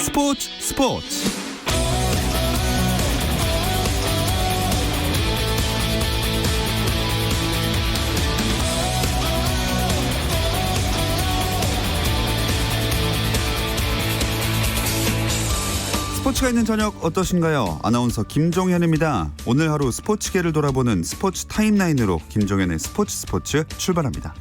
스포츠. 스포츠가 있는 저녁 어떠신가요? 아나운서 김종현입니다. 오늘 하루 스포츠계를 돌아보는 스포츠 타임라인으로 김종현의 스포츠 출발합니다.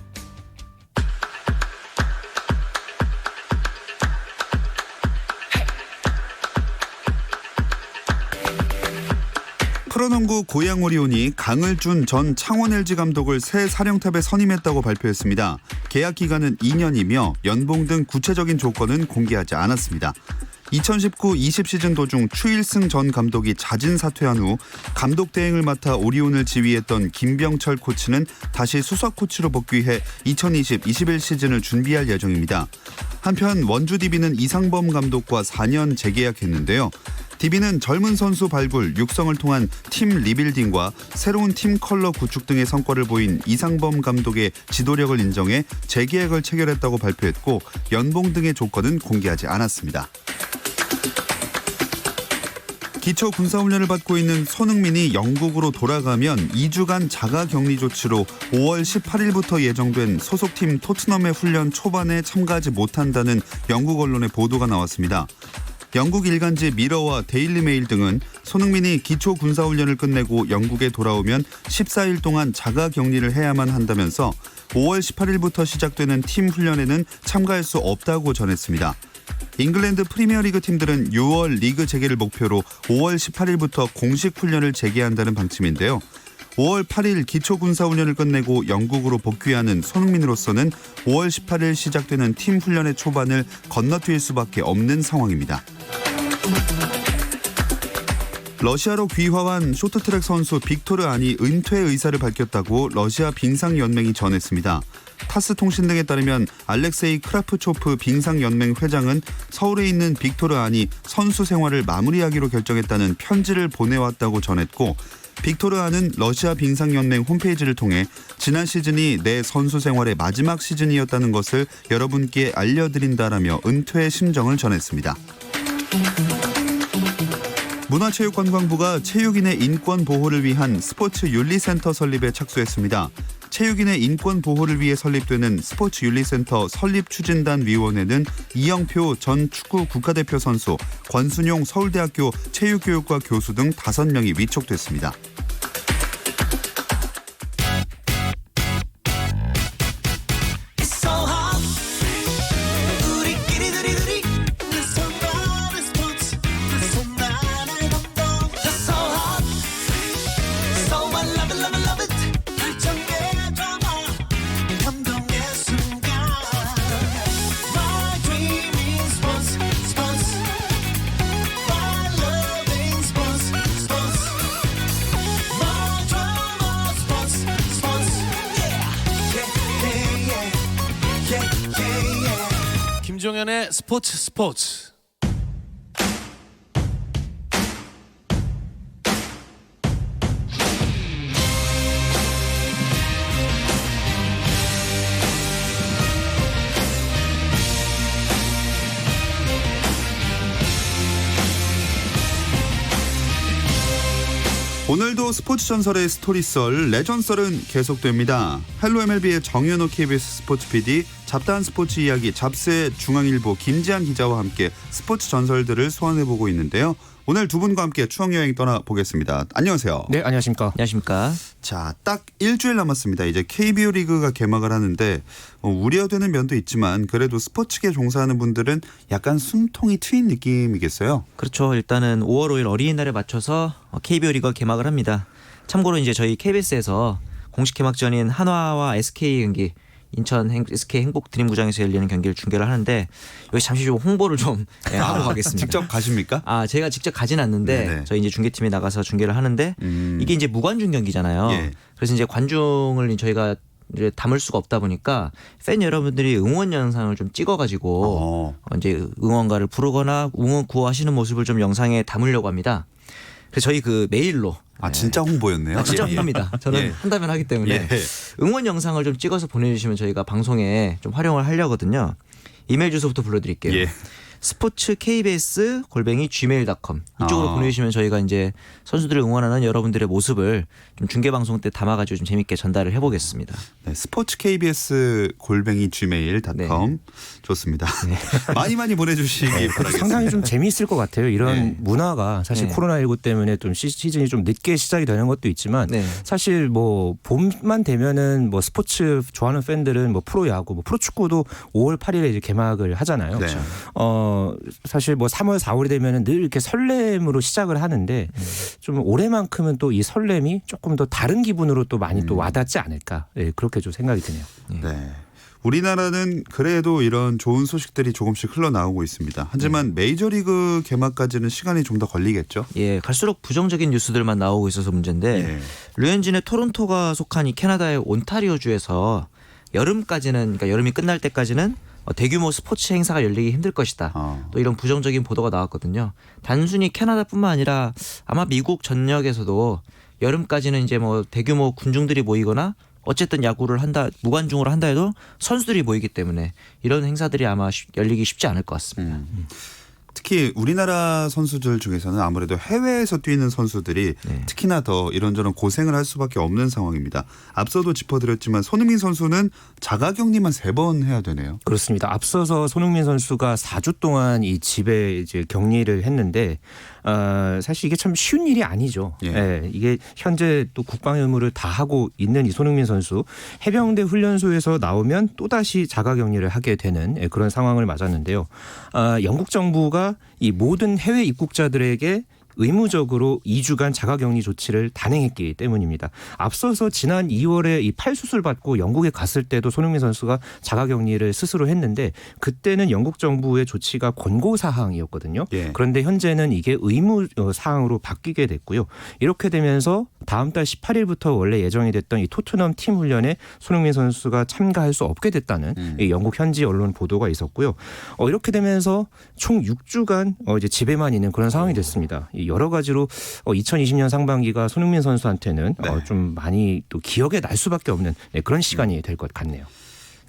프로농구 고양 오리온이 강을준 전 창원 LG 감독을 새 사령탑에 선임했다고 발표했습니다. 계약 기간은 2년이며 연봉 등 구체적인 조건은 공개하지 않았습니다. 2019-20 시즌 도중 추일승 전 감독이 자진 사퇴한 후 감독 대행을 맡아 오리온을 지휘했던 김병철 코치는 다시 수석 코치로 복귀해 2020-21 시즌을 준비할 예정입니다. 한편 원주 DB는 이상범 감독과 4년 재계약했는데요. DB는 젊은 선수 발굴, 육성을 통한 팀 리빌딩과 새로운 팀 컬러 구축 등의 성과를 보인 이상범 감독의 지도력을 인정해 재계약을 체결했다고 발표했고 연봉 등의 조건은 공개하지 않았습니다. 기초 군사훈련을 받고 있는 손흥민이 영국으로 돌아가면 2주간 자가격리 조치로 5월 18일부터 예정된 소속팀 토트넘의 훈련 초반에 참가하지 못한다는 영국 언론의 보도가 나왔습니다. 영국 일간지 미러와 데일리메일 등은 손흥민이 기초 군사훈련을 끝내고 영국에 돌아오면 14일 동안 자가격리를 해야만 한다면서 5월 18일부터 시작되는 팀 훈련에는 참가할 수 없다고 전했습니다. 잉글랜드 프리미어리그 팀들은 6월 리그 재개를 목표로 5월 18일부터 공식 훈련을 재개한다는 방침인데요. 5월 8일 기초군사훈련을 끝내고 영국으로 복귀하는 손흥민으로서는 5월 18일 시작되는 팀 훈련의 초반을 건너뛸 수밖에 없는 상황입니다. 러시아로 귀화한 쇼트트랙 선수 빅토르 안이 은퇴 의사를 밝혔다고 러시아 빙상연맹이 전했습니다. 타스 통신 등에 따르면 알렉세이 크라프초프 빙상연맹 회장은 서울에 있는 빅토르 안이 선수 생활을 마무리하기로 결정했다는 편지를 보내왔다고 전했고 빅토르 안은 러시아 빙상연맹 홈페이지를 통해 지난 시즌이 내 선수 생활의 마지막 시즌이었다는 것을 여러분께 알려드린다라며 은퇴의 심정을 전했습니다. 문화체육관광부가 체육인의 인권 보호를 위한 스포츠 윤리센터 설립에 착수했습니다. 체육인의 인권 보호를 위해 설립되는 스포츠 윤리센터 설립추진단 위원회는 이영표 전 축구 국가대표 선수, 권순용 서울대학교 체육교육과 교수 등 5명이 위촉됐습니다. 김종현의 스포츠. 오늘도 스포츠 전설의 스토리썰, 레전썰은 계속됩니다. 헬로 MLB의 정현호 KBS 스포츠 PD, 잡다한 스포츠 이야기 잡스의 중앙일보 김지한 기자와 함께 스포츠 전설들을 소환해보고 있는데요. 오늘 두 분과 함께 추억여행 떠나보겠습니다. 안녕하세요. 네, 안녕하십니까. 안녕하십니까. 자, 딱 일주일 남았습니다. 이제 KBO 리그가 개막을 하는데 우려되는 면도 있지만 그래도 스포츠계 종사하는 분들은 약간 숨통이 트인 느낌이겠어요. 그렇죠. 일단은 5월 5일 어린이날에 맞춰서 KBO 리그가 개막을 합니다. 참고로 이제 저희 KBS에서 공식 개막전인 한화와 SK 경기 인천 SK 행복 드림구장에서 열리는 경기를 중계를 하는데 여기 잠시 좀 홍보를 좀 하고 가겠습니다. 직접 가십니까? 제가 직접 가진 않는데 네네. 저희 이제 중계팀이 나가서 중계를 하는데 이게 이제 무관중 경기잖아요. 예. 그래서 이제 관중을 저희가 이제 담을 수가 없다 보니까 팬 여러분들이 응원 영상을 좀 찍어가지고 이제 응원가를 부르거나 응원 구호하시는 모습을 좀 영상에 담으려고 합니다. 그래서 저희 그 메일로 진짜 홍보였네요. 진짜 합니다. 저는 한다면 하기 때문에 응원 영상을 좀 찍어서 보내주시면 저희가 방송에 좀 활용을 하려거든요. 이메일 주소부터 불러드릴게요. 스포츠 KBS @gmail.com 이쪽으로 아. 보내주시면 저희가 이제 선수들을 응원하는 여러분들의 모습을 좀 중계 방송 때 담아가지고 좀 재밌게 전달을 해보겠습니다. 네, 스포츠 KBS @gmail.com 좋습니다. 많이 보내주시기 바라겠습니다. 상당히 좀 재미있을 것 같아요. 이런 네. 문화가 사실 네. 코로나19 때문에 좀 시즌이 좀 늦게 시작이 되는 것도 있지만 네. 사실 뭐 봄만 되면은 뭐 스포츠 좋아하는 팬들은 뭐 프로야구, 뭐 프로축구도 5월 8일에 이제 개막을 하잖아요. 네. 사실 뭐 3월 4월이 되면은 늘 이렇게 설렘으로 시작을 하는데 좀 올해만큼은 또 이 설렘이 조금 더 다른 기분으로 또 많이 또 와닿지 않을까. 예, 그렇게 좀 생각이 드네요. 네. 우리나라는 그래도 이런 좋은 소식들이 조금씩 흘러나오고 있습니다. 하지만 메이저리그 개막까지는 시간이 좀 더 걸리겠죠. 예, 갈수록 부정적인 뉴스들만 나오고 있어서 문제인데 예. 류현진의 토론토가 속한 이 캐나다의 온타리오주에서 여름까지는 그러니까 여름이 끝날 때까지는 대규모 스포츠 행사가 열리기 힘들 것이다. 또 이런 부정적인 보도가 나왔거든요. 단순히 캐나다뿐만 아니라 아마 미국 전역에서도 여름까지는 이제 뭐 대규모 군중들이 모이거나 어쨌든 야구를 한다 무관중으로 한다 해도 선수들이 모이기 때문에 이런 행사들이 아마 열리기 쉽지 않을 것 같습니다. 특히 우리나라 선수들 중에서는 아무래도 해외에서 뛰는 선수들이 네. 특히나 더 이런저런 고생을 할 수밖에 없는 상황입니다. 앞서도 짚어드렸지만 손흥민 선수는 자가격리만 3번 해야 되네요. 그렇습니다. 앞서서 손흥민 선수가 4주 동안 이 집에 이제 격리를 했는데 사실 이게 참 쉬운 일이 아니죠. 예. 예, 이게 현재 또 국방 의무를 다 하고 있는 이 손흥민 선수 해병대 훈련소에서 나오면 또 다시 자가격리를 하게 되는 그런 상황을 맞았는데요. 영국 정부가 이 모든 해외 입국자들에게 의무적으로 2주간 자가격리 조치를 단행했기 때문입니다. 앞서서 지난 2월에 이 팔 수술 받고 영국에 갔을 때도 손흥민 선수가 자가격리를 스스로 했는데 그때는 영국 정부의 조치가 권고 사항이었거든요. 예. 그런데 현재는 이게 의무 사항으로 바뀌게 됐고요. 이렇게 되면서 다음 달 18일부터 원래 예정이 됐던 이 토트넘 팀 훈련에 손흥민 선수가 참가할 수 없게 됐다는 이 영국 현지 언론 보도가 있었고요. 이렇게 되면서 총 6주간 이제 집에만 있는 그런 상황이 됐습니다. 여러 가지로 2020년 상반기가 손흥민 선수한테는 네. 좀 많이 또 기억에 날 수밖에 없는 그런 시간이 될 것 같네요.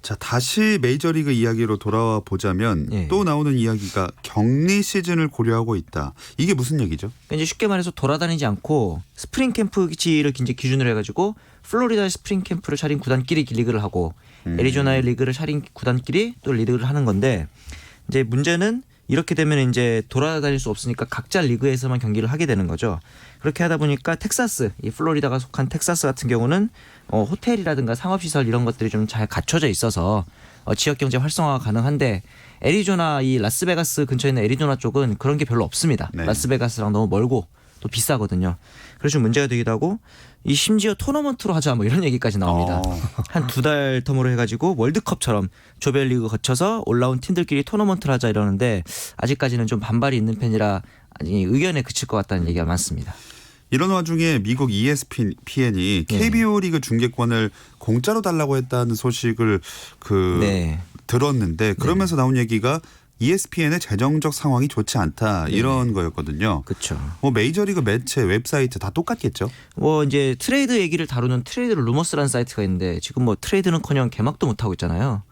자, 다시 메이저리그 이야기로 돌아와 보자면 예. 또 나오는 이야기가 격리 시즌을 고려하고 있다. 이게 무슨 얘기죠? 그러니까 이제 쉽게 말해서 돌아다니지 않고 스프링 캠프지를 이제 기준으로 해가지고 플로리다의 스프링 캠프를 차린 구단끼리 리그를 하고 애리조나의 리그를 차린 구단끼리 또 리그를 하는 건데 이제 문제는 이렇게 되면 이제 돌아다닐 수 없으니까 각자 리그에서만 경기를 하게 되는 거죠. 그렇게 하다 보니까 텍사스, 이 플로리다가 속한 텍사스 같은 경우는 호텔이라든가 상업시설 이런 것들이 좀 잘 갖춰져 있어서 지역 경제 활성화가 가능한데 애리조나 이 라스베가스 근처에 있는 애리조나 쪽은 그런 게 별로 없습니다. 네. 라스베가스랑 너무 멀고 또 비싸거든요. 그래서 좀 문제가 되기도 하고 이 심지어 토너먼트로 하자 뭐 이런 얘기까지 나옵니다. 한 2달 텀으로 해가지고 월드컵처럼 조별리그 거쳐서 올라온 팀들끼리 토너먼트를 하자 이러는데 아직까지는 좀 반발이 있는 편이라 아직 의견에 그칠 것 같다는 얘기가 많습니다. 이런 와중에 미국 ESPN이 KBO 리그 중계권을 공짜로 달라고 했다는 소식을 네. 들었는데 그러면서 나온 얘기가 ESPN의 재정적 상황이 좋지 않다 이런 거였거든요. 그렇죠. 뭐 메이저리그 매체 웹사이트 다 똑같겠죠. 뭐 이제 트레이드 얘기를 다루는 트레이드 루머스라는 사이트가 있는데 지금 뭐 트레이드는커녕 개막도 못 하고 있잖아요.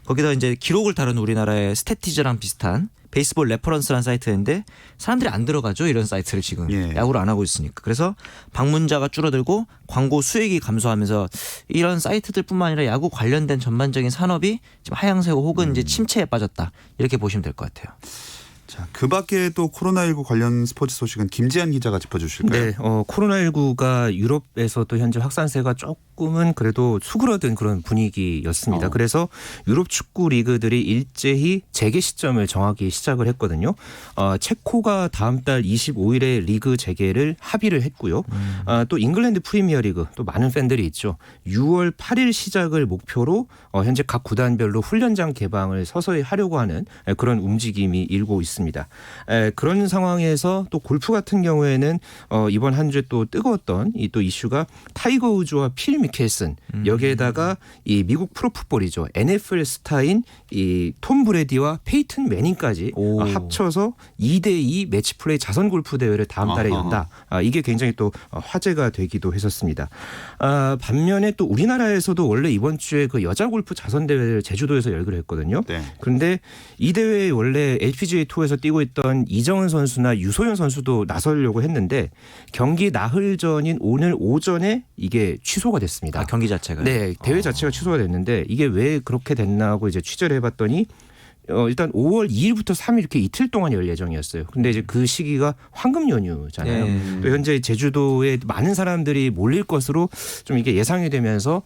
거기다 이제 기록을 다루는 우리나라의 스태티즈랑 비슷한 베이스볼 레퍼런스라는 사이트인데 사람들이 안 들어가죠. 이런 사이트를 지금 예. 야구를 안 하고 있으니까. 그래서 방문자가 줄어들고 광고 수익이 감소하면서 이런 사이트들뿐만 아니라 야구 관련된 전반적인 산업이 지금 하향세고 혹은 이제 침체에 빠졌다. 이렇게 보시면 될 것 같아요. 자, 그 밖에 또 코로나19 관련 스포츠 소식은 김지한 기자가 짚어주실까요? 네, 코로나19가 유럽에서도 현재 확산세가 조금은 그래도 수그러든 그런 분위기였습니다. 그래서 유럽 축구 리그들이 일제히 재개 시점을 정하기 시작을 했거든요. 체코가 다음 달 25일에 리그 재개를 합의를 했고요. 또 잉글랜드 프리미어리그 또 많은 팬들이 있죠. 6월 8일 시작을 목표로 현재 각 구단별로 훈련장 개방을 서서히 하려고 하는 그런 움직임이 일고 있습니다. 있습니다. 그런 상황에서 또 골프 같은 경우에는 이번 한 주에 또 뜨거웠던 이 또 이슈가 타이거 우즈와 필 미켈슨 여기에다가 이 미국 프로풋볼이죠. NFL 스타인 이 톰 브레디와 페이튼 매닝까지 오. 합쳐서 2대2 매치 플레이 자선 골프 대회를 다음 달에 연다. 이게 굉장히 또 화제가 되기도 했었습니다. 반면에 또 우리나라에서도 원래 이번 주에 그 여자 골프 자선 대회를 제주도에서 열기로 했거든요. 네. 그런데 이 대회에 원래 LPGA 투어에서 뛰고 있던 이정은 선수나 유소연 선수도 나서려고 했는데 경기 나흘전인 오늘 오전에 이게 취소가 됐습니다. 아, 경기 자체가. 네, 대회 자체가 취소가 됐는데 이게 왜 그렇게 됐나 하고 이제 취재를 해봤더니 일단 5월 2일부터 3일 이렇게 이틀 동안 열 예정이었어요. 근데 이제 그 시기가 황금 연휴잖아요. 네. 또 현재 제주도에 많은 사람들이 몰릴 것으로 좀 이게 예상이 되면서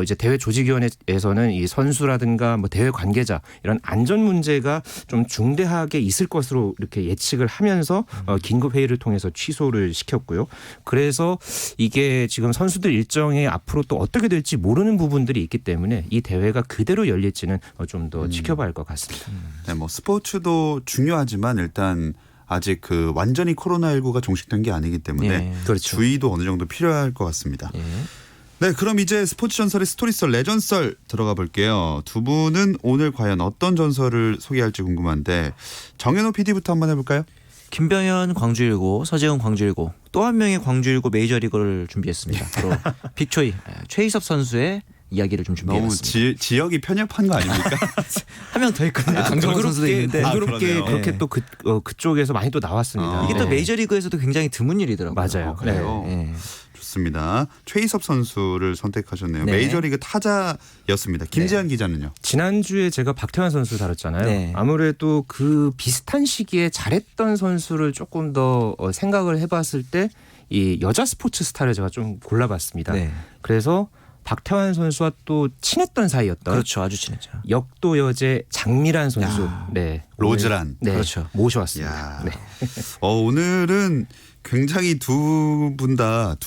이제 대회 조직위원회에서는 이 선수라든가 뭐 대회 관계자 이런 안전 문제가 좀 중대하게 있을 것으로 이렇게 예측을 하면서 긴급 회의를 통해서 취소를 시켰고요. 그래서 이게 지금 선수들 일정에 앞으로 또 어떻게 될지 모르는 부분들이 있기 때문에 이 대회가 그대로 열릴지는 좀 더 지켜봐야 할 것 같습니다. 네, 뭐 스포츠도 중요하지만 일단 아직 그 완전히 코로나19가 종식된 게 아니기 때문에 네. 그렇죠. 주의도 어느 정도 필요할 것 같습니다. 예. 네, 그럼 이제 스포츠 전설의 스토리썰 레전썰 들어가 볼게요. 두 분은 오늘 과연 어떤 전설을 소개할지 궁금한데 정현호 PD부터 한번 해볼까요? 김병현 광주1고, 서재훈 광주1고, 또 한 명의 광주1고 메이저리거를 준비했습니다. 바로 빅초이 최희섭 선수의 이야기를 좀 너무 준비해봤습니다. 지역이 편협한 거 아닙니까? 한 명 더 있거든요. 강정호 선수도 있는데. 공교롭게 그러네요. 그렇게 네. 또 그쪽에서 많이 또 나왔습니다. 이게 또 네. 메이저리그에서도 굉장히 드문 일이더라고요. 맞아요. 그래요? 네. 좋습니다. 최희섭 선수를 선택하셨네요. 네. 메이저리그 타자였습니다. 김재한 기자는요? 지난주에 제가 박태환 선수 다뤘잖아요. 네. 아무래도 그 비슷한 시기에 잘했던 선수를 조금 더 생각을 해봤을 때 이 여자 스포츠 스타를 제가 좀 골라봤습니다. 네. 그래서 박태환 선수와 또 친했던 사이였던 그렇죠. 아주 친했죠. 역도 여제 장미란 선수. 야. 네. 로즈란. 네. 그렇죠. 모셔왔습니다. 야. 네. 오늘은 굉장히 두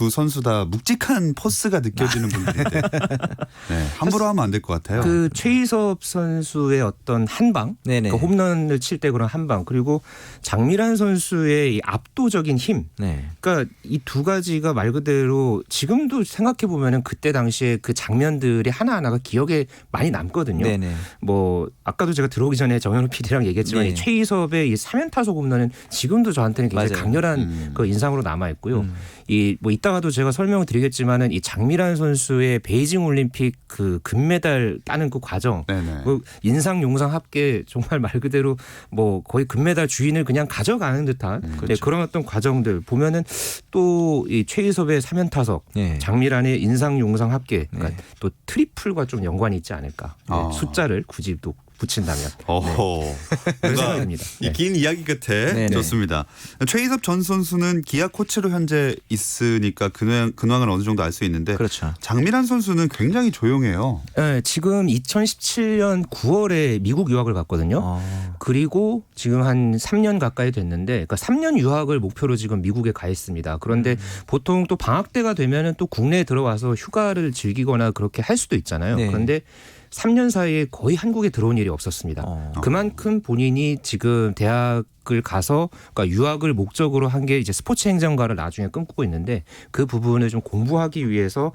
선수 다 묵직한 포스가 느껴지는 분들인데 네, 함부로 하면 안 될 것 같아요. 그 최희섭 선수의 어떤 한방, 네네. 그 홈런을 칠 때 그런 한방, 그리고 장미란 선수의 이 압도적인 힘. 네. 그러니까 이 두 가지가 말 그대로 지금도 생각해 보면은 그때 당시에 그 장면들이 하나하나가 기억에 많이 남거든요. 네네. 뭐 아까도 제가 들어오기 전에 정현우 PD랑 얘기했지만 네. 이 최희섭의 이 3연타석 홈런은 지금도 저한테는 굉장히 맞아요. 강렬한 그 인상으로 남아 있고요. 이 뭐 이따가도 제가 설명을 드리겠지만은 이 장미란 선수의 베이징 올림픽 그 금메달 따는 그 과정, 네네. 그 인상 용상 합계 정말 말 그대로 뭐 거의 금메달 주인을 그냥 가져가는 듯한 네, 그렇죠. 그런 어떤 과정들 보면은 또 이 최희섭의 3연타석, 네. 장미란의 인상 용상 합계, 그러니까 네. 또 트리플과 좀 연관이 있지 않을까. 네, 아. 숫자를 굳이 또 붙인다면 어허. 그런 뭔가 생각입니다. 네. 이 긴 이야기 끝에 네네. 좋습니다. 최희섭 전 선수는 기아 코치로 현재 있으니까 근황을 어느 정도 알 수 있는데 그렇죠. 장미란 선수는 굉장히 조용해요. 네, 지금 2017년 9월에 미국 유학을 갔거든요. 그리고 지금 한 3년 가까이 됐는데, 그러니까 3년 유학을 목표로 지금 미국에 가 있습니다. 그런데 보통 또 방학 때가 되면은 또 국내에 들어와서 휴가를 즐기거나 그렇게 할 수도 있잖아요. 네. 그런데 3년 사이에 거의 한국에 들어온 일이 없었습니다. 그만큼 본인이 지금 대학을 가서 그러니까 유학을 목적으로 한 게 이제 스포츠 행정가를 나중에 꿈꾸고 있는데 그 부분을 좀 공부하기 위해서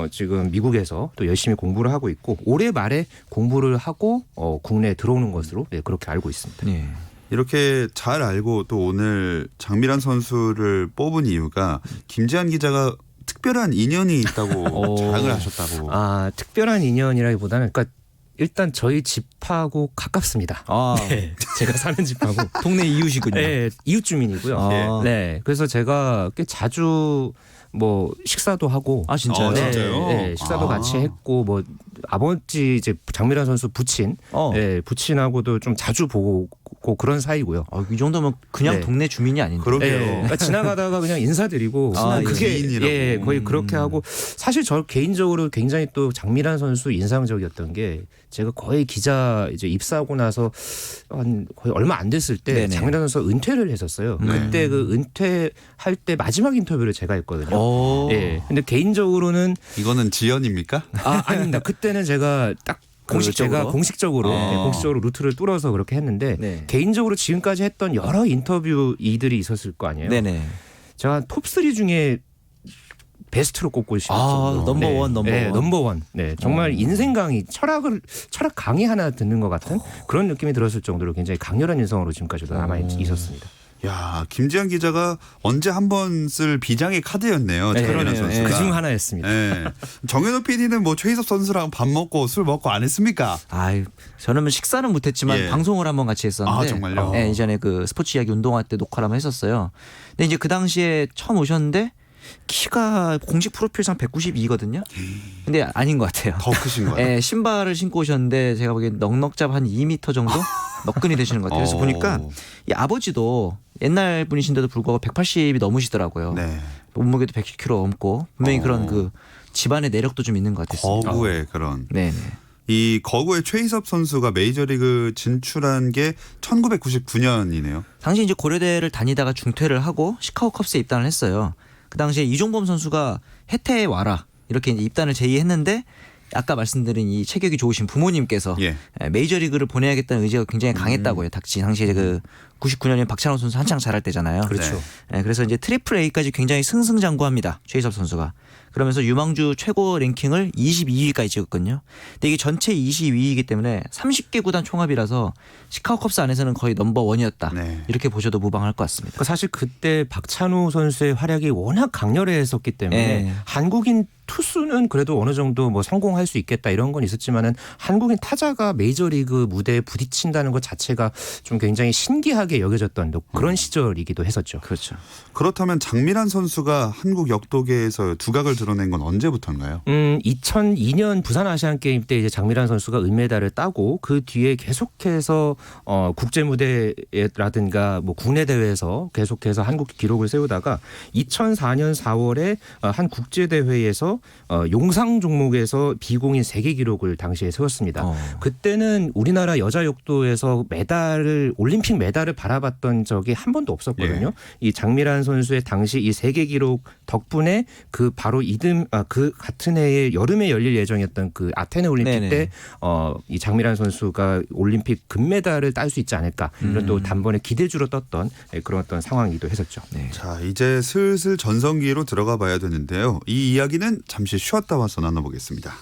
지금 미국에서 또 열심히 공부를 하고 있고 올해 말에 공부를 하고 국내에 들어오는 것으로 네, 그렇게 알고 있습니다. 네. 이렇게 잘 알고 또 오늘 장미란 선수를 뽑은 이유가 김재한 기자가 특별한 인연이 있다고 자랑을 하셨다고. 아, 특별한 인연이라기보다는 그러니까 일단 저희 집하고 가깝습니다. 아, 네, 제가 사는 집하고 동네 이웃이군요. 네, 이웃 주민이고요. 아. 네, 그래서 제가 꽤 자주 뭐 식사도 하고 아, 진짜요? 네, 진짜요? 네, 식사도 아. 같이 했고 뭐 아버지 이제 장미란 선수 부친, 네, 부친하고도 좀 자주 보고 그런 사이고요. 이 정도면 그냥 네. 동네 주민이 아닌데. 그러게요. 네, 그러니까 지나가다가 그냥 인사드리고 아, 그게 지인이라고. 예, 거의 그렇게 하고 사실 저 개인적으로 굉장히 또 장미란 선수 인상적이었던 게 제가 거의 기자 이제 입사하고 나서 한 거의 얼마 안 됐을 때 네네. 장미란 선수 은퇴를 했었어요. 네. 그때 그 은퇴할 때 마지막 인터뷰를 제가 했거든요. 오. 예. 근데 개인적으로는 이거는 지연입니까? 아닙니다. 그때는 제가 딱 공식적으로? 제가 공식적으로 공식적으로 루트를 뚫어서 그렇게 했는데 네. 개인적으로 지금까지 했던 여러 인터뷰 이들이 있었을 거 아니에요. 네네. 제가 톱3 중에 베스트로 꼽고 싶어요. 넘버원, 넘버원. 넘버원. 네, 정말 인생 강의, 철학 강의 하나 듣는 것 같은 그런 느낌이 들었을 정도로 굉장히 강렬한 인성으로 지금까지도 남아 있었습니다. 야, 김지한 기자가 언제 한 번 쓸 비장의 카드였네요. 장민환 선수가. 그중 하나였습니다. 네. 정현호 PD는 뭐 최희섭 선수랑 밥 먹고 술 먹고 안 했습니까? 저는 뭐 식사는 못했지만 예. 방송을 한번 같이 했었는데. 아, 정말요? 네, 이전에 그 스포츠 이야기 운동화 때 녹화를 한번 했었어요. 근데 이제 그 당시에 처음 오셨는데 키가 공식 프로필상 192거든요. 근데 아닌 것 같아요. 더 크신 거예요? 네, 신발을 신고 오셨는데 제가 보기엔 넉넉잡 한 2m 정도 너끈히 되시는 것 같아요. 그래서 보니까 이 아버지도 옛날 분이신데도 불구하고 180이 넘으시더라고요. 네. 몸무게도 110kg 넘고 분명히 그런 그 집안의 내력도 좀 있는 것 같았습니다. 거구의 그런. 네네. 이 거구의 최희섭 선수가 메이저리그 진출한 게 1999년이네요. 당시 이제 고려대를 다니다가 중퇴를 하고 시카고 컵스에 입단을 했어요. 그 당시에 이종범 선수가 해태에 와라 이렇게 이제 입단을 제의했는데 아까 말씀드린 이 체격이 좋으신 부모님께서 예. 메이저리그를 보내야겠다는 의지가 굉장히 강했다고요. 당시에 그 99년에 박찬호 선수 한창 잘할 때잖아요. 그렇죠. 네, 그래서 이제 트리플 A까지 굉장히 승승장구합니다. 최희섭 선수가. 그러면서 유망주 최고 랭킹을 22위까지 찍었거든요. 근데 이게 전체 22위이기 때문에 30개 구단 총합이라서 시카고 컵스 안에서는 거의 넘버원이었다. 네. 이렇게 보셔도 무방할 것 같습니다. 그러니까 사실 그때 박찬호 선수의 활약이 워낙 강렬했었기 때문에 한국인 투수는 그래도 어느 정도 뭐 성공할 수 있겠다 이런 건 있었지만은 한국인 타자가 메이저리그 무대에 부딪힌다는 것 자체가 좀 굉장히 신기하게 여겨졌던 그런 시절이기도 했었죠. 그렇죠. 그렇다면 장민환 선수가 한국 역도계에서 두각을 드러낸 건 언제부터인가요? 2002년 부산 아시안 게임 때 이제 장민환 선수가 은메달을 따고 그 뒤에 계속해서 국제 무대라든가 뭐 국내 대회에서 계속해서 한국 기록을 세우다가 2004년 4월에 한 국제 대회에서 용상 종목에서 비공인 세계 기록을 당시에 세웠습니다. 그때는 우리나라 여자 역도에서 올림픽 메달을 바라봤던 적이 한 번도 없었거든요. 이 장미란 선수의 당시 이 세계 기록 덕분에 그 바로 그 같은 해에 여름에 열릴 예정이었던 그 아테네 올림픽 때 이 장미란 선수가 올림픽 금메달을 딸 수 있지 않을까 이런 또 단번에 기대주로 떴던 그런 어떤 상황이기도 했었죠. 네. 자, 이제 슬슬 전성기로 들어가 봐야 되는데요. 이 이야기는 잠시 쉬었다 와서 나눠보겠습니다.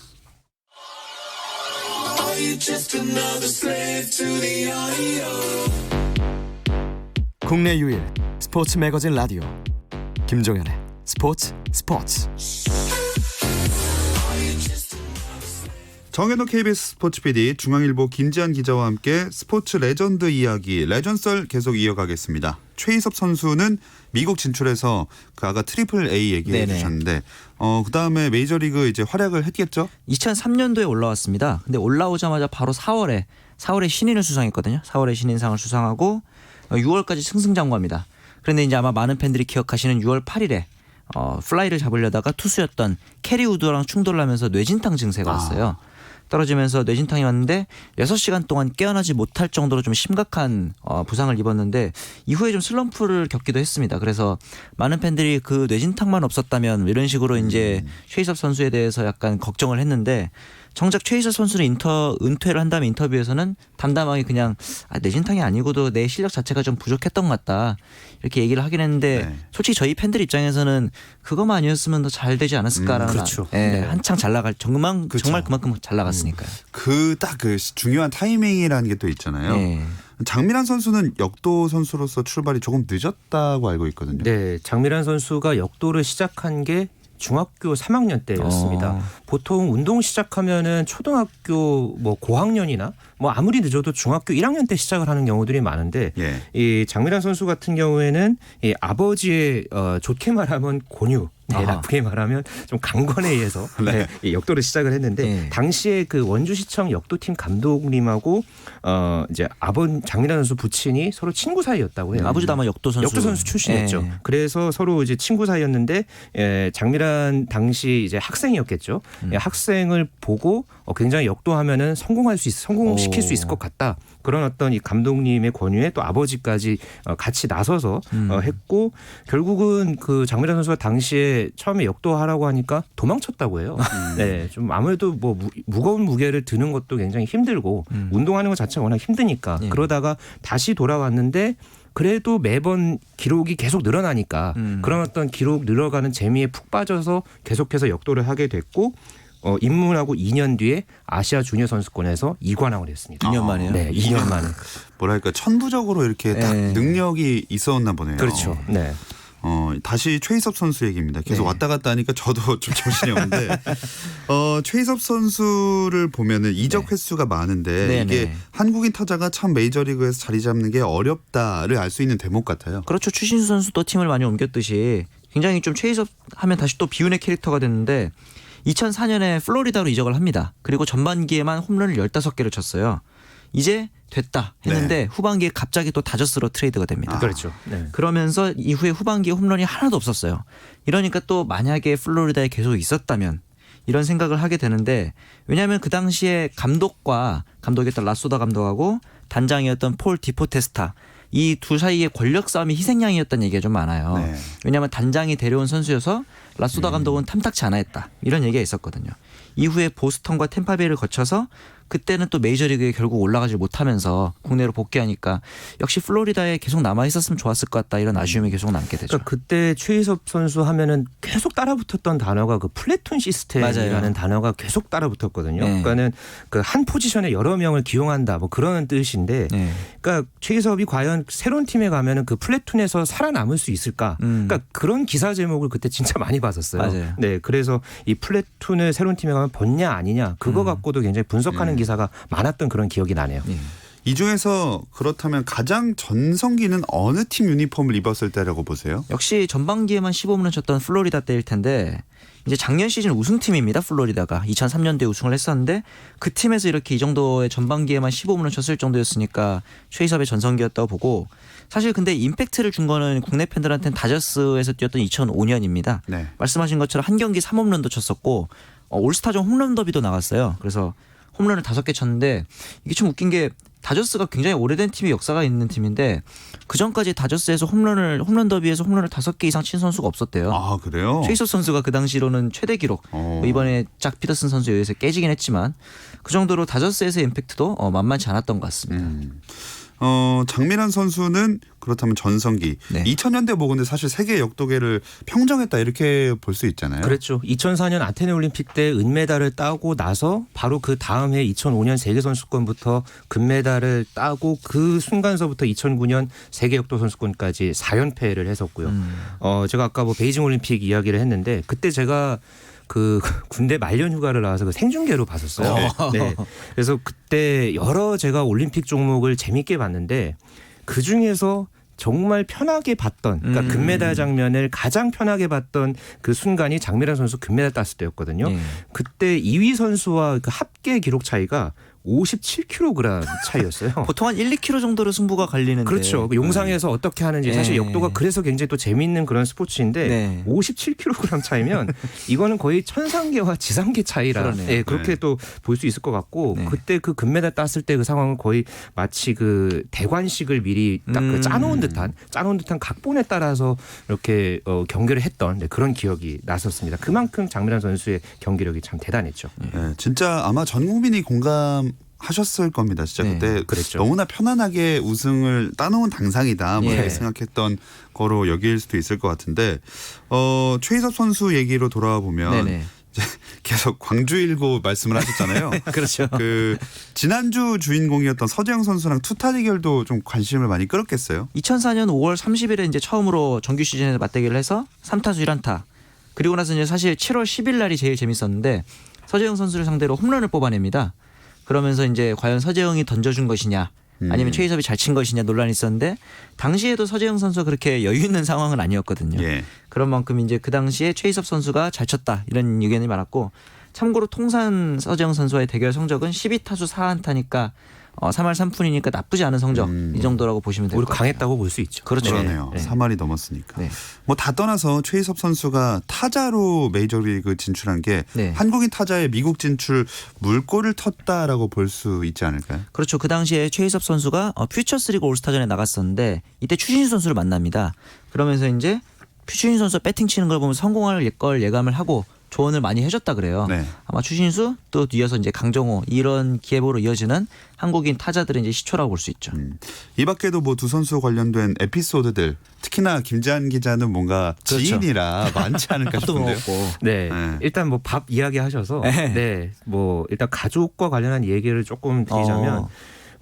국내 유일 스포츠 매거진 라디오 김종현의 스포츠. 정현호 KBS 스포츠 PD, 중앙일보 김지한 기자와 함께 스포츠 레전드 이야기 레전썰 계속 이어가겠습니다. 최희섭 선수는 미국 진출해서 그 아까 트리플 A 얘기해 주셨는데 그다음에 메이저리그 이제 활약을 했겠죠? 2003년도에 올라왔습니다. 근데 올라오자마자 바로 4월에 신인을 수상했거든요. 4월에 신인상을 수상하고 6월까지 승승장구합니다. 그런데 이제 아마 많은 팬들이 기억하시는 6월 8일에 플라이를 잡으려다가 투수였던 캐리 우드랑 충돌을 하면서 뇌진탕 증세가 왔어요. 떨어지면서 뇌진탕이 왔는데 6시간 동안 깨어나지 못할 정도로 좀 심각한 부상을 입었는데 이후에 좀 슬럼프를 겪기도 했습니다. 그래서 많은 팬들이 그 뇌진탕만 없었다면 이런 식으로 이제 최희섭 선수에 대해서 약간 걱정을 했는데 정작 최희섭 선수는 은퇴를 한 다음에 인터뷰에서는 담담하게 그냥 뇌진탕이 아니고도 내 실력 자체가 좀 부족했던 것 같다 이렇게 얘기를 하긴 했는데 솔직히 저희 팬들 입장에서는 그것만 아니었으면 더 잘 되지 않았을까라는 그렇죠. 한창 잘 나갈 정말 그만큼 잘 나갔으니까요. 그 딱 그 중요한 타이밍이라는 게 또 있잖아요. 장민환 선수는 역도 선수로서 출발이 조금 늦었다고 알고 있거든요. 네, 장민환 선수가 역도를 시작한 게 중학교 3학년 때였습니다. 보통 운동 시작하면은 초등학교 뭐 고학년이나 뭐 아무리 늦어도 중학교 1학년 때 시작을 하는 경우들이 많은데 이 장민환 선수 같은 경우에는 이 아버지의 좋게 말하면 권유, 나쁘게 말하면 좀 강권에 의해서 이 역도를 시작을 했는데 당시에 그 원주시청 역도팀 감독님하고 이제 장민환 선수 부친이 서로 친구 사이였다고 해요. 아버지도 아마 역도 선수 출신이었죠. 그래서 서로 이제 친구 사이였는데 장민환 당시 이제 학생이었겠죠. 학생을 보고 굉장히 역도하면은 성공시킬 수 있을 것 같다. 그런 어떤 이 감독님의 권유에 또 아버지까지 같이 나서서 했고 결국은 그 장민환 선수가 당시에 그때 처음에 역도하라고 하니까 도망쳤다고 해요. 네, 좀 아무래도 뭐 무거운 무게를 드는 것도 굉장히 힘들고 운동하는 것 자체가 워낙 힘드니까 예. 그러다가 다시 돌아왔는데 그래도 매번 기록이 계속 늘어나니까 그런 어떤 기록 늘어가는 재미에 푹 빠져서 계속해서 역도를 하게 됐고 입문하고 2년 뒤에 아시아 주니어 선수권에서 2관왕을 했습니다. 2년 만에요? 네, 2년 만에. 뭐랄까 천부적으로 이렇게 딱 네. 능력이 있었나 보네요. 그렇죠. 네. 다시 최희섭 선수 얘기입니다. 계속 네. 왔다 갔다 하니까 저도 좀 정신이 없는데 최희섭 선수를 보면은 이적 횟수가 많은데 네, 이게 네. 한국인 타자가 참 메이저리그에서 자리 잡는 게 어렵다를 알 수 있는 대목 같아요. 그렇죠. 추신수 선수도 팀을 많이 옮겼듯이 굉장히 좀 최희섭 하면 다시 또 비운의 캐릭터가 됐는데 2004년에 플로리다로 이적을 합니다. 그리고 전반기에만 홈런을 15개를 쳤어요. 이제 됐다 했는데 후반기에 갑자기 또 다저스로 트레이드가 됩니다. 그렇죠. 네. 그러면서 이후에 후반기에 홈런이 하나도 없었어요. 이러니까 또 만약에 플로리다에 계속 있었다면 이런 생각을 하게 되는데 왜냐하면 그 당시에 감독이었던 라소다 감독하고 단장이었던 폴 디포테스타 이 두 사이의 권력 싸움이 희생양이었다는 얘기가 좀 많아요. 네. 왜냐하면 단장이 데려온 선수여서 라소다 감독은 탐탁치 않아 했다. 이런 얘기가 있었거든요. 이후에 보스턴과 템파베이를 거쳐서 그때는 또 메이저리그에 결국 올라가지 못하면서 국내로 복귀하니까 역시 플로리다에 계속 남아 있었으면 좋았을 것 같다 이런 아쉬움이 계속 남게 되죠. 그러니까 그때 최희섭 선수 하면은 계속 따라붙었던 단어가 그 플래툰 시스템이라는 맞아요. 단어가 계속 따라붙었거든요. 네. 그러니까는 그 한 포지션에 여러 명을 기용한다 뭐 그런 뜻인데, 네. 그러니까 최희섭이 과연 새로운 팀에 가면은 그 플래툰에서 살아남을 수 있을까? 그러니까 그런 기사 제목을 그때 진짜 많이 봤었어요. 맞아요. 네, 그래서 이 플래툰을 새로운 팀에 가면 벗냐 아니냐 그거 갖고도 굉장히 분석하는 기사가 많았던 그런 기억이 나네요. 예. 이 중에서 그렇다면 가장 전성기는 어느 팀 유니폼을 입었을 때라고 보세요? 역시 전반기에만 15홈런 쳤던 플로리다 때일 텐데 이제 작년 시즌 우승팀입니다. 플로리다가 2003년도에 우승을 했었는데 그 팀에서 이렇게 이 정도의 전반기에만 15홈런 쳤을 정도였으니까 최희섭의 전성기였다고 보고 사실 근데 임팩트를 준 거는 국내 팬들한테는 다저스에서 뛰었던 2005년입니다. 네. 말씀하신 것처럼 한 경기 3홈런도 쳤었고 올스타전 홈런 더비도 나갔어요. 그래서 홈런을 5개 쳤는데 이게 좀 웃긴 게 다저스가 굉장히 오래된 팀이 역사가 있는 팀인데 그 전까지 다저스에서 홈런 더비에서 홈런을 5개 이상 친 선수가 없었대요. 아 그래요? 최희섭 선수가 그 당시로는 최대 기록. 어. 이번에 짝 피터슨 선수에 의해서 깨지긴 했지만 그 정도로 다저스에서의 임팩트도 만만치 않았던 것 같습니다. 장민환 선수는 그렇다면 전성기 네. 2000년대 뭐 근데 사실 세계 역도계를 평정했다 이렇게 볼 수 있잖아요. 그랬죠. 2004년 아테네 올림픽 때 은메달을 따고 나서 바로 그 다음 해 2005년 세계 선수권부터 금메달을 따고 그 순간서부터 2009년 세계 역도 선수권까지 4연패를 했었고요. 제가 아까 뭐 베이징 올림픽 이야기를 했는데 그때 제가 그 군대 말년 휴가를 나와서 그 생중계로 봤었어요. 네. 그래서 그때 여러 제가 올림픽 종목을 재밌게 봤는데 그 중에서 정말 편하게 봤던 그러니까 금메달 장면을 가장 편하게 봤던 그 순간이 장민환 선수 금메달 땄을 때였거든요. 네. 그때 2위 선수와 그 합계 기록 차이가 57kg 차이였어요. 보통 한 1, 2kg 정도로 승부가 갈리는데 그렇죠. 그 용상에서 어떻게 하는지 사실 네. 역도가 그래서 굉장히 또 재미있는 그런 스포츠인데 네. 57kg 차이면 이거는 거의 천상계와 지상계 차이라 그러네요. 예, 그렇게 네. 또 볼 수 있을 것 같고 네. 그때 그 금메달 땄을 때 그 상황은 거의 마치 그 대관식을 미리 딱 그 짜놓은 듯한 각본에 따라서 이렇게 경기를 했던 그런 기억이 났었습니다. 그만큼 장민환 선수의 경기력이 참 대단했죠. 네, 진짜 아마 전 국민이 공감하셨을 겁니다. 진짜 네, 그때 그랬죠. 너무나 편안하게 우승을 따놓은 당상이다 뭐 예. 이렇게 생각했던 거로 여길 수도 있을 것 같은데 최희섭 선수 얘기로 돌아와 보면 네네. 계속 광주일고 말씀을 하셨잖아요. 그렇죠. 그 지난주 주인공이었던 서재영 선수랑 투타 대결도 좀 관심을 많이 끌었겠어요. 2004년 5월 30일에 이제 처음으로 정규 시즌에서 맞대결을 해서 3타수 1안타. 그리고 나서 이제 사실 7월 10일 날이 제일 재밌었는데 서재영 선수를 상대로 홈런을 뽑아냅니다. 그러면서 이제 과연 서재영이 던져준 것이냐 아니면 최희섭이 잘 친 것이냐 논란이 있었는데 당시에도 서재영 선수가 그렇게 여유 있는 상황은 아니었거든요. 예. 그런 만큼 이제 그 당시에 최희섭 선수가 잘 쳤다 이런 의견이 많았고 참고로 통산 서재영 선수와의 대결 성적은 12타수 4안타니까 3할 3푼이니까 나쁘지 않은 성적 이 정도라고 보시면 될 오히려 것 같아요. 강했다고 볼 수 있죠. 그렇죠. 그러네요. 네. 3할이 넘었으니까. 네. 뭐 다 떠나서 최희섭 선수가 타자로 메이저리그 진출한 게 네. 한국인 타자의 미국 진출 물꼬를 텄다라고 볼 수 있지 않을까요? 그렇죠. 그 당시에 최희섭 선수가 퓨처스리그 올스타전에 나갔었는데 이때 추신수 선수를 만납니다. 그러면서 이제 추신수 선수 배팅 치는 걸 보면 성공할 걸 예감을 하고 조언을 많이 해줬다 그래요. 네. 아마 추신수 또 이어서 이제 강정호 이런 기회보로 이어지는 한국인 타자들의 이제 시초라고 볼 수 있죠. 이 밖에도 뭐 두 선수 관련된 에피소드들 특히나 김재한 기자는 뭔가 그렇죠. 지인이라 많지 않을까 밥도 싶은데요. 먹었고. 네. 네. 일단 뭐 밥 이야기 하셔서 네. 네. 뭐 일단 가족과 관련한 얘기를 조금 드리자면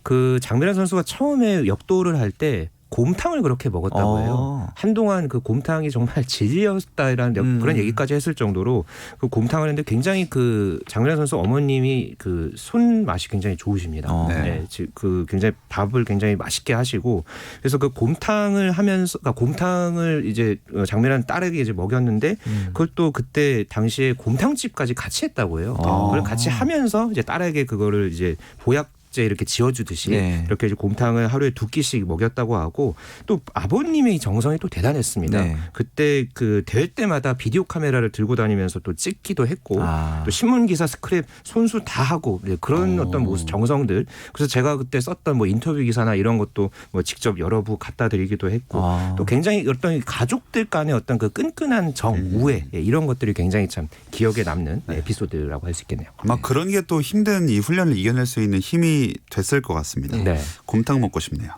그 장미란 선수가 처음에 역도를 할 때 곰탕을 그렇게 먹었다고 해요. 한동안 그 곰탕이 정말 진리였다라는 그런 얘기까지 했을 정도로 그 곰탕을 했는데 굉장히 그 장미란 선수 어머님이 그 손맛이 굉장히 좋으십니다. 네. 네. 그 굉장히 밥을 굉장히 맛있게 하시고 그래서 그 곰탕을 하면서 그러니까 곰탕을 이제 장미란 딸에게 이제 먹였는데 그걸 또 그때 당시에 곰탕집까지 같이 했다고 해요. 그걸 같이 하면서 이제 딸에게 그거를 이제 보약 제 이렇게 지어주듯이 네. 이렇게 이제 곰탕을 하루에 2끼씩 먹였다고 하고 또 아버님의 정성이 또 대단했습니다. 네. 그때 그 될 때마다 비디오 카메라를 들고 다니면서 또 찍기도 했고 또 신문 기사 스크랩 손수 다 하고 그런 어떤 모습 정성들. 그래서 제가 그때 썼던 뭐 인터뷰 기사나 이런 것도 뭐 직접 여러 부 갖다 드리기도 했고 또 굉장히 어떤 가족들 간의 어떤 그 끈끈한 정, 우애 이런 것들이 굉장히 참 기억에 남는 에피소드라고 할 수 있겠네요. 아마 그런 게 또 힘든 이 훈련을 이겨낼 수 있는 힘이 됐을 것 같습니다. 네. 곰탕 먹고 싶네요.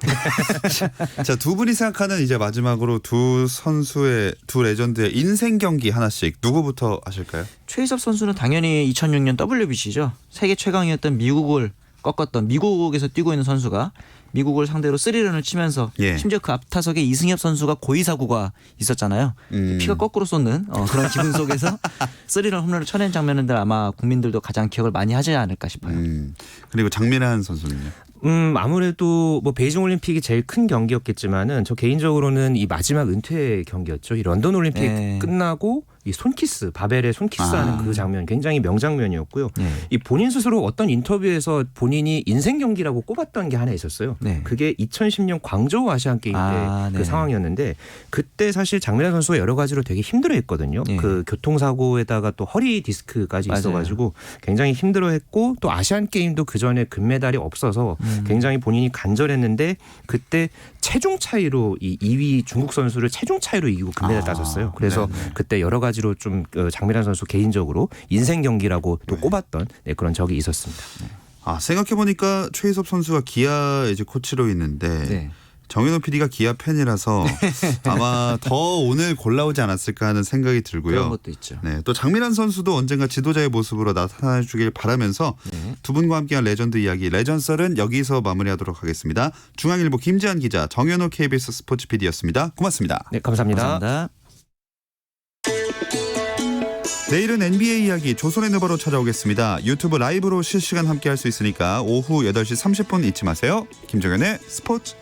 자, 두 분이 생각하는 이제 마지막으로 두 선수의 두 레전드의 인생 경기 하나씩 누구부터 하실까요? 최희섭 선수는 당연히 2006년 WBC죠. 세계 최강이었던 미국을 꺾었던 미국에서 뛰고 있는 선수가 미국을 상대로 3런을 치면서 예. 심지어 그 앞타석에 이승엽 선수가 고의사구가 있었잖아요. 피가 거꾸로 쏟는 그런 기분 속에서 3런 홈런을 쳐낸 장면들 아마 국민들도 가장 기억을 많이 하지 않을까 싶어요. 그리고 장미란 선수는요? 아무래도 뭐 베이징 올림픽이 제일 큰 경기였겠지만은 저 개인적으로는 이 마지막 은퇴 경기였죠. 이 런던 올림픽 네. 끝나고 이 손키스 바벨의 손키스하는 그 장면 굉장히 명장면이었고요. 네. 이 본인 스스로 어떤 인터뷰에서 본인이 인생 경기라고 꼽았던 게 하나 있었어요. 네. 그게 2010년 광저우 아시안 게임 때 그 네. 상황이었는데 그때 사실 장미란 선수가 여러 가지로 되게 힘들어했거든요. 네. 그 교통사고에다가 또 허리 디스크까지 맞아요. 있어가지고 굉장히 힘들어했고 또 아시안 게임도 그 전에 금메달이 없어서 굉장히 본인이 간절했는데 그때 체중 차이로 이 2위 중국 선수를 체중 차이로 이기고 금메달 따졌어요. 그래서 그때 여러 가지로 좀 장미란 선수 개인적으로 인생 경기라고 또 꼽았던 그런 적이 있었습니다. 아, 생각해보니까 최희섭 선수가 기아 이제 코치로 있는데 네. 정현호 PD가 기아 팬이라서 아마 더 오늘 골라오지 않았을까 하는 생각이 들고요. 그런 것도 있죠. 네, 또 장미란 선수도 언젠가 지도자의 모습으로 나타나주길 바라면서 두 분과 함께한 레전드 이야기 레전썰은 여기서 마무리하도록 하겠습니다. 중앙일보 김재한 기자, 정현호 KBS 스포츠 PD였습니다. 고맙습니다. 네, 감사합니다. 감사합니다. 내일은 NBA 이야기 조선의 누바로 찾아오겠습니다. 유튜브 라이브로 실시간 함께할 수 있으니까 오후 8시 30분 잊지 마세요. 김정현의 스포츠.